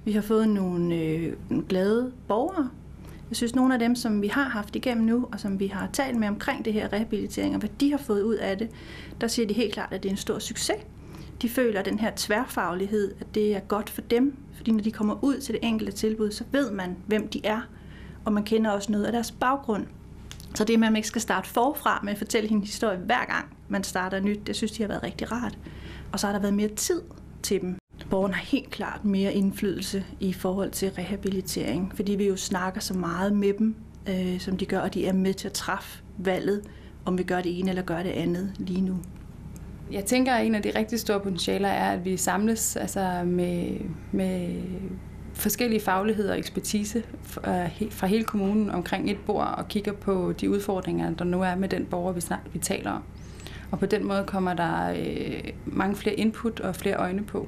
Vi har fået nogle glade borgere. Jeg synes, nogle af dem, som vi har haft igennem nu, og som vi har talt med omkring det her rehabilitering, og hvad de har fået ud af det, der siger de helt klart, at det er en stor succes. De føler, at den her tværfaglighed, at det er godt for dem, fordi når de kommer ud til det enkelte tilbud, så ved man, hvem de er, og man kender også noget af deres baggrund. Så det med, at man ikke skal starte forfra med at fortælle hende historie hver gang, man starter nyt, det synes de har været rigtig rart. Og så har der været mere tid til dem. Borgerne har helt klart mere indflydelse i forhold til rehabilitering, fordi vi jo snakker så meget med dem, som de gør, og de er med til at træffe valget, om vi gør det ene eller gør det andet lige nu. Jeg tænker, at en af de rigtig store potentialer er, at vi samles med forskellige fagligheder og ekspertise fra hele kommunen omkring et bord og kigger på de udfordringer, der nu er med den borger, vi taler om. Og på den måde kommer der mange flere input og flere øjne på,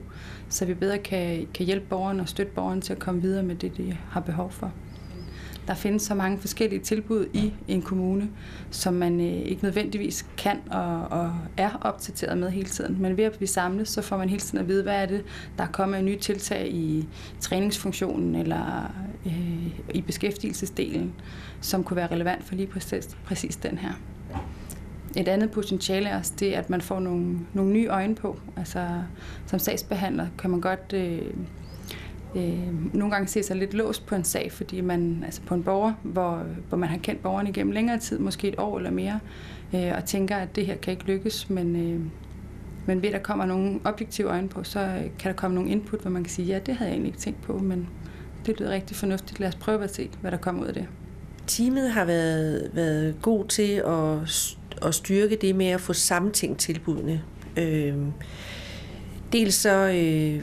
så vi bedre kan hjælpe borgeren og støtte borgeren til at komme videre med det, de har behov for. Der findes så mange forskellige tilbud i en kommune, som man ikke nødvendigvis kan og er opdateret med hele tiden. Men ved at vi samles, så får man hele tiden at vide, hvad er det, der er kommet af nye tiltag i træningsfunktionen eller i beskæftigelsesdelen, som kunne være relevant for lige præcis den her. Et andet potentiale er også det, at man får nogle nye øjne på. Altså, som sagsbehandler kan man godt nogle gange se sig lidt låst på en sag, fordi man, altså på en borger, hvor man har kendt borgeren igennem længere tid, måske et år eller mere, og tænker, at det her kan ikke lykkes, men ved at der kommer nogle objektive øjne på, så kan der komme nogle input, hvor man kan sige, ja, det havde jeg egentlig ikke tænkt på, men det lyder rigtig fornuftigt. Lad os prøve at se, hvad der kommer ud af det. Teamet har været god til at styrke det med at få sammentænkt tilbudene. Dels så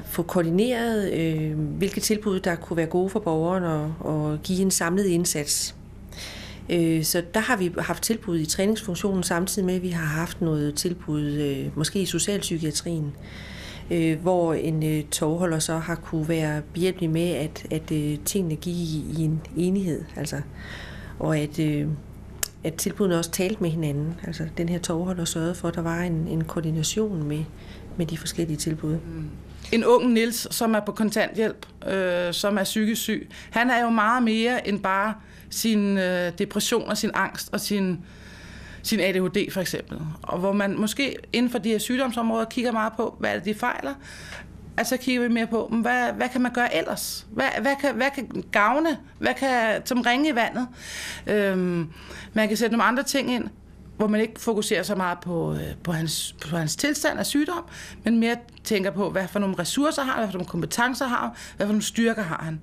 få koordineret, hvilke tilbud, der kunne være gode for borgeren og give en samlet indsats. Så der har vi haft tilbud i træningsfunktionen, samtidig med, at vi har haft noget tilbud, måske i socialpsykiatrien, hvor en tovholder så har kunne være behjælpelig med, at tingene gik i en enighed. Altså, og at tilbudene også talte med hinanden. Altså den her tovholder sørgede for, at der var en koordination med de forskellige tilbud. En ung Niels, som er på kontanthjælp, som er psykisk syg, han er jo meget mere end bare sin depression og sin angst og sin ADHD for eksempel. Og hvor man måske inden for de her sygdomsområder kigger meget på, hvad er det, de fejler. Altså kigger vi mere på, hvad kan man gøre ellers? Hvad kan gavne? Hvad kan som ringe i vandet? Man kan sætte nogle andre ting ind, hvor man ikke fokuserer så meget på hans tilstand af sygdom, men mere tænker på, hvad for nogle ressourcer har han, hvad for nogle kompetencer har han, hvad for nogle styrker har han.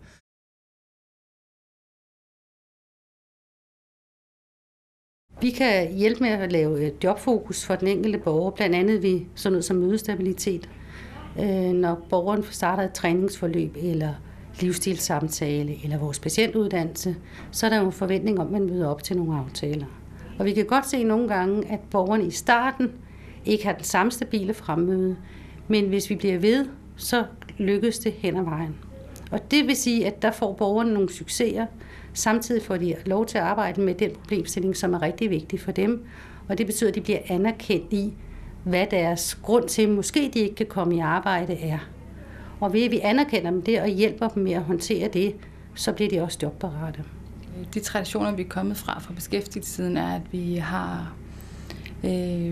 Vi kan hjælpe med at lave jobfokus for den enkelte borger, blandt andet ved sådan noget som mødestabilitet. Når borgeren starter et træningsforløb eller livsstilssamtale eller vores patientuddannelse, så er der jo en forventning om, at man møder op til nogle aftaler. Og vi kan godt se nogle gange, at borgerne i starten ikke har den samme stabile fremmøde, men hvis vi bliver ved, så lykkes det hen ad vejen. Og det vil sige, at der får borgerne nogle succeser, samtidig får de lov til at arbejde med den problemstilling, som er rigtig vigtig for dem, og det betyder, at de bliver anerkendt i, hvad deres grund til, måske de ikke kan komme i arbejde, er. Og ved at vi anerkender dem det og hjælper dem med at håndtere det, så bliver de også jobparate. De traditioner, vi er kommet fra beskæftigelsessiden, er, at vi har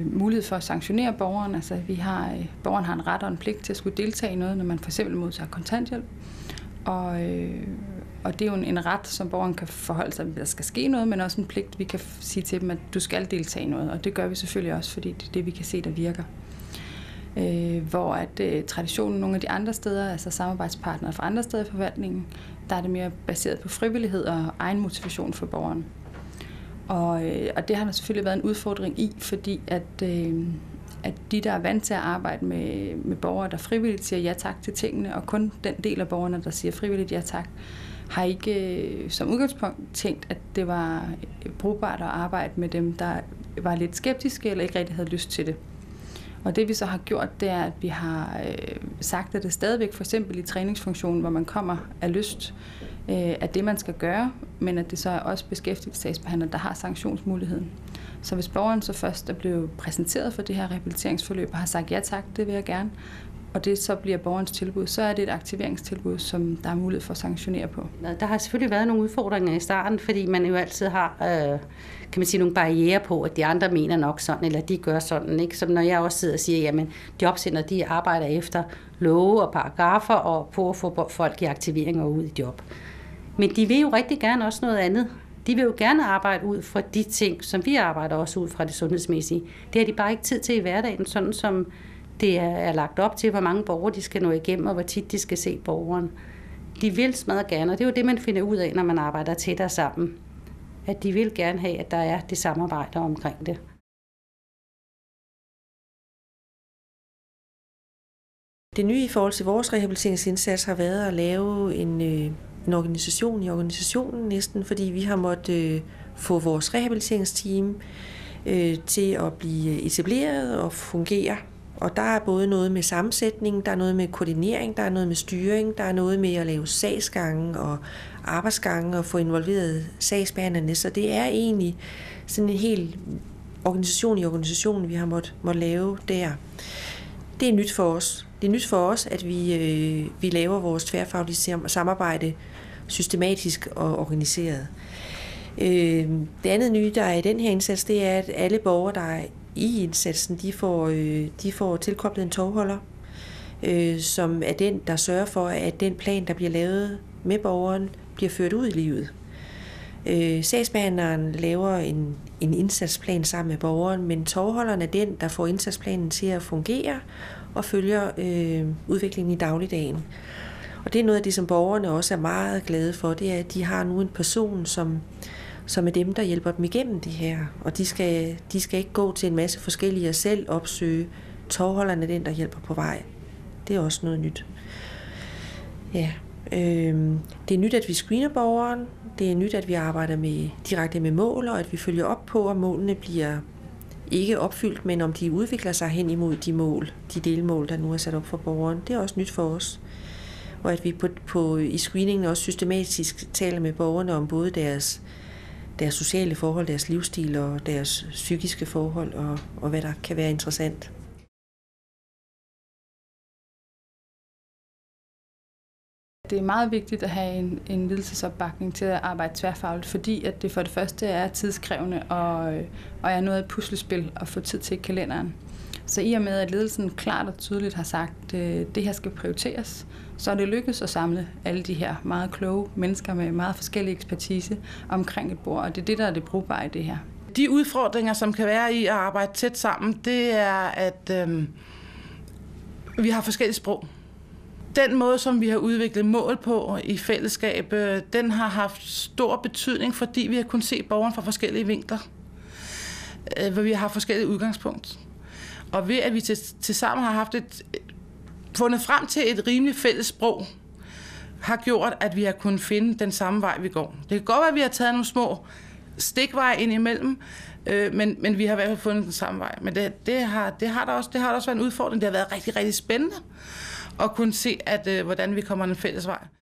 mulighed for at sanktionere borgeren. Altså, borgeren har en ret og en pligt til at skulle deltage i noget, når man for eksempel modtager kontanthjælp. Og det er jo en ret, som borgeren kan forholde sig, at der skal ske noget, men også en pligt, vi kan sige til dem, at du skal deltage i noget. Og det gør vi selvfølgelig også, fordi det er det, vi kan se, der virker. Hvor at traditionen nogle af de andre steder, altså samarbejdspartnere fra andre steder i forvaltningen, der er det mere baseret på frivillighed og egen motivation for borgeren. Og det har der selvfølgelig været en udfordring i, fordi at de, der er vant til at arbejde med borgere, der frivilligt siger ja tak til tingene, og kun den del af borgerne, der siger frivilligt ja tak, har ikke som udgangspunkt tænkt, at det var brugbart at arbejde med dem, der var lidt skeptiske eller ikke rigtig havde lyst til det. Og det vi så har gjort, det er, at vi har sagt, at det stadigvæk for eksempel i træningsfunktionen, hvor man kommer af lyst, at det man skal gøre, men at det så er også beskæftigelsessagsbehandler, der har sanktionsmuligheden. Så hvis borgeren så først er blevet præsenteret for det her rehabiliteringsforløb og har sagt ja tak, det vil jeg gerne, og det så bliver borgerens tilbud, så er det et aktiveringstilbud, som der er mulighed for at sanktionere på. Der har selvfølgelig været nogle udfordringer i starten, fordi man jo altid har kan man sige, nogle barrierer på, at de andre mener nok sådan, eller de gør sådan. Ikke? Som når jeg også sidder og siger, jamen jobcenter, de arbejder efter love og paragrafer og på at få folk i aktivering og ud i job. Men de vil jo rigtig gerne også noget andet. De vil jo gerne arbejde ud fra de ting, som vi arbejder også ud fra det sundhedsmæssige. Det har de bare ikke tid til i hverdagen, sådan som det er lagt op til, hvor mange borgere de skal nå igennem, og hvor tit de skal se borgeren. De vil smadre gerne, og det er jo det, man finder ud af, når man arbejder tættere sammen. At de vil gerne have, at der er det samarbejde omkring det. Det nye i forhold til vores rehabiliteringsindsats har været at lave en organisation i organisationen næsten, fordi vi har måttet få vores rehabiliteringsteam til at blive etableret og fungere. Og der er både noget med sammensætning, der er noget med koordinering, der er noget med styring, der er noget med at lave sagsgange og arbejdsgange og få involveret sagsbehandlerne. Så det er egentlig sådan en hel organisation i organisationen, vi har måttet lave der. Det er nyt for os. Det er nyt for os, at vi laver vores tværfaglige samarbejde systematisk og organiseret. Det andet nye, der er i den her indsats, det er, at alle borgere, der er i indsatsen, de får tilkoblet en tovholder, som er den, der sørger for, at den plan, der bliver lavet med borgeren, bliver ført ud i livet. Sagsbehandleren laver en indsatsplan sammen med borgeren, men tovholderen er den, der får indsatsplanen til at fungere og følger udviklingen i dagligdagen. Og det er noget af det, som borgerne også er meget glade for, det er, at de har nu en person, som er dem, der hjælper dem igennem det her. Og de skal ikke gå til en masse forskellige og selv opsøge. Tovholderen er den, der hjælper på vej. Det er også noget nyt. Ja. Det er nyt, at vi screener borgeren. Det er nyt, at vi arbejder direkte med mål, og at vi følger op på, om målene bliver ikke opfyldt, men om de udvikler sig hen imod de delmål, der nu er sat op for borgeren. Det er også nyt for os. Og at vi i screeningen også systematisk taler med borgerne om både deres sociale forhold, deres livsstil og deres psykiske forhold, og hvad der kan være interessant. Det er meget vigtigt at have en ledelsesopbakning til at arbejde tværfagligt, fordi at det for det første er tidskrævende og er noget af et puslespil at få tid til i kalenderen. Så i og med, at ledelsen klart og tydeligt har sagt, at det her skal prioriteres, så er det lykkedes at samle alle de her meget kloge mennesker med meget forskellig ekspertise omkring et bord, og det er det, der er det brugbare i det her. De udfordringer, som kan være i at arbejde tæt sammen, det er, at vi har forskellige sprog. Den måde, som vi har udviklet mål på i fællesskab, den har haft stor betydning, fordi vi har kunnet se borgeren fra forskellige vinkler, hvor vi har forskellige udgangspunkt. Og ved at vi til sammen har fundet frem til et rimeligt fælles sprog, har gjort, at vi har kunnet finde den samme vej, vi går. Det kan godt være, at vi har taget nogle små stikveje ind imellem, men vi har i hvert fald fundet den samme vej. Men det har der også været en udfordring. Det har været rigtig, rigtig spændende at kunne se, hvordan vi kommer en fælles vej.